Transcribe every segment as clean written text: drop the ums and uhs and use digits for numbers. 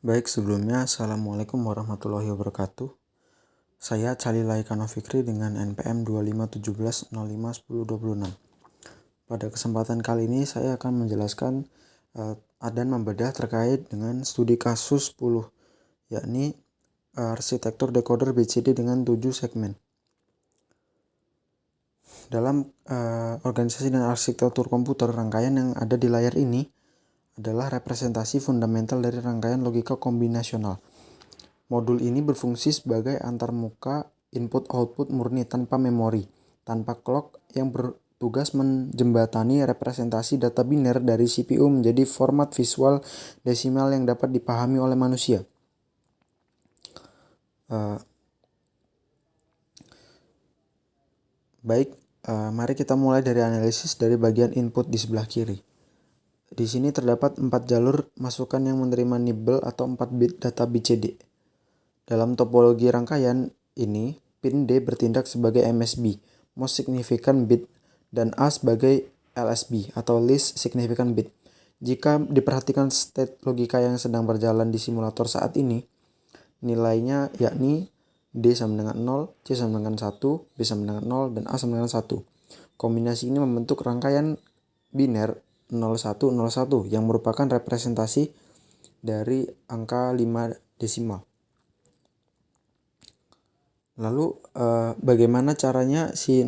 Baik, sebelumnya Assalamualaikum warahmatullahi wabarakatuh. Saya Chalila Ikano Fikri dengan NPM 2517051026. Pada kesempatan kali ini saya akan menjelaskan dan membedah terkait dengan studi kasus 10, yakni arsitektur decoder BCD dengan 7 segmen. Dalam organisasi dan arsitektur komputer, rangkaian yang ada di layar ini adalah representasi fundamental dari rangkaian logika kombinasional. Modul ini berfungsi sebagai antarmuka input-output murni tanpa memori, tanpa clock, yang bertugas menjembatani representasi data biner dari CPU menjadi format visual desimal yang dapat dipahami oleh manusia. Mari kita mulai dari analisis dari bagian input di sebelah kiri. Di sini terdapat 4 jalur masukan yang menerima nibble atau 4 bit data BCD. Dalam topologi rangkaian ini, pin D bertindak sebagai MSB, most significant bit, dan A sebagai LSB atau least significant bit. Jika diperhatikan state logika yang sedang berjalan di simulator saat ini, nilainya yakni D sama dengan 0, C sama dengan 1, B sama dengan 0, dan A sama dengan 1. Kombinasi ini membentuk rangkaian biner 0101 yang merupakan representasi dari angka 5 desimal. Lalu bagaimana caranya si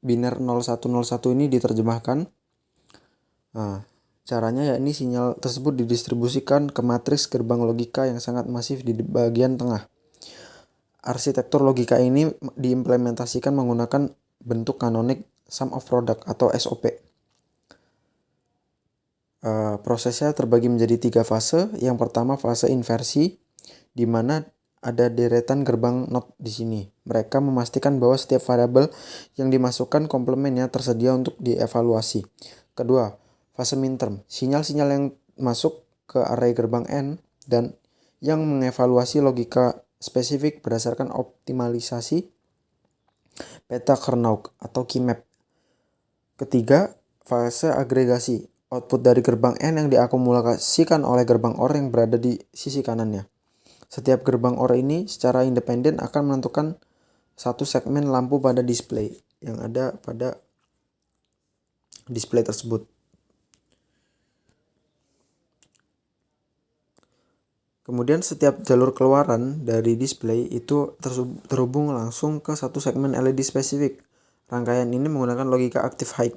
biner 0101 ini diterjemahkan? Caranya yakni sinyal tersebut didistribusikan ke matriks gerbang logika yang sangat masif di bagian tengah. Arsitektur logika ini diimplementasikan menggunakan bentuk kanonik sum of product atau SOP. Prosesnya terbagi menjadi 3 fase. Yang pertama fase inversi, di mana ada deretan gerbang not di sini. Mereka memastikan bahwa setiap variabel yang dimasukkan komplemennya tersedia untuk dievaluasi. Kedua, fase minterm, sinyal-sinyal yang masuk ke array gerbang N dan yang mengevaluasi logika spesifik berdasarkan optimalisasi peta Kernaugh atau Kmap. Ketiga, fase agregasi, output dari gerbang N yang diakumulasikan oleh gerbang OR yang berada di sisi kanannya. Setiap gerbang OR ini secara independen akan menentukan satu segmen lampu pada display yang ada pada display tersebut. Kemudian setiap jalur keluaran dari display itu terhubung langsung ke satu segmen LED spesifik. Rangkaian ini menggunakan logika active high.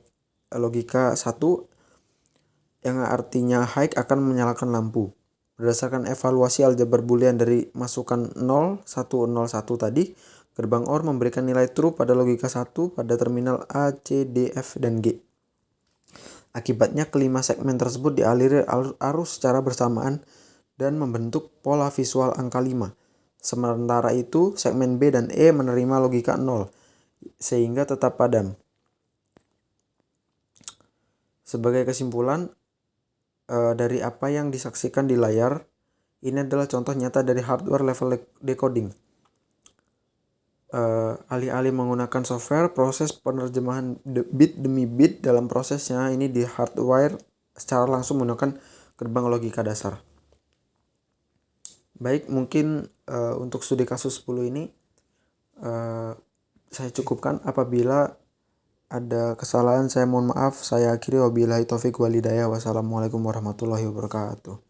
Logika 1 yang artinya high akan menyalakan lampu. Berdasarkan evaluasi aljabar boolean dari masukan 0, 1, 0, 1 tadi, gerbang OR memberikan nilai true pada logika 1 pada terminal A, C, D, F, dan G. Akibatnya kelima segmen tersebut dialiri arus secara bersamaan dan membentuk pola visual angka 5. Sementara itu, segmen B dan E menerima logika 0, sehingga tetap padam. Sebagai kesimpulan, dari apa yang disaksikan di layar, ini adalah contoh nyata dari hardware level decoding. Alih-alih menggunakan software, proses penerjemahan bit demi bit dalam prosesnya ini di hardware secara langsung menggunakan gerbang logika dasar. Baik, mungkin untuk studi kasus 10 ini saya cukupkan. Apabila ada kesalahan saya mohon maaf. Saya akhiri, wabillahi taufik walhidayah. Wassalamualaikum warahmatullahi wabarakatuh.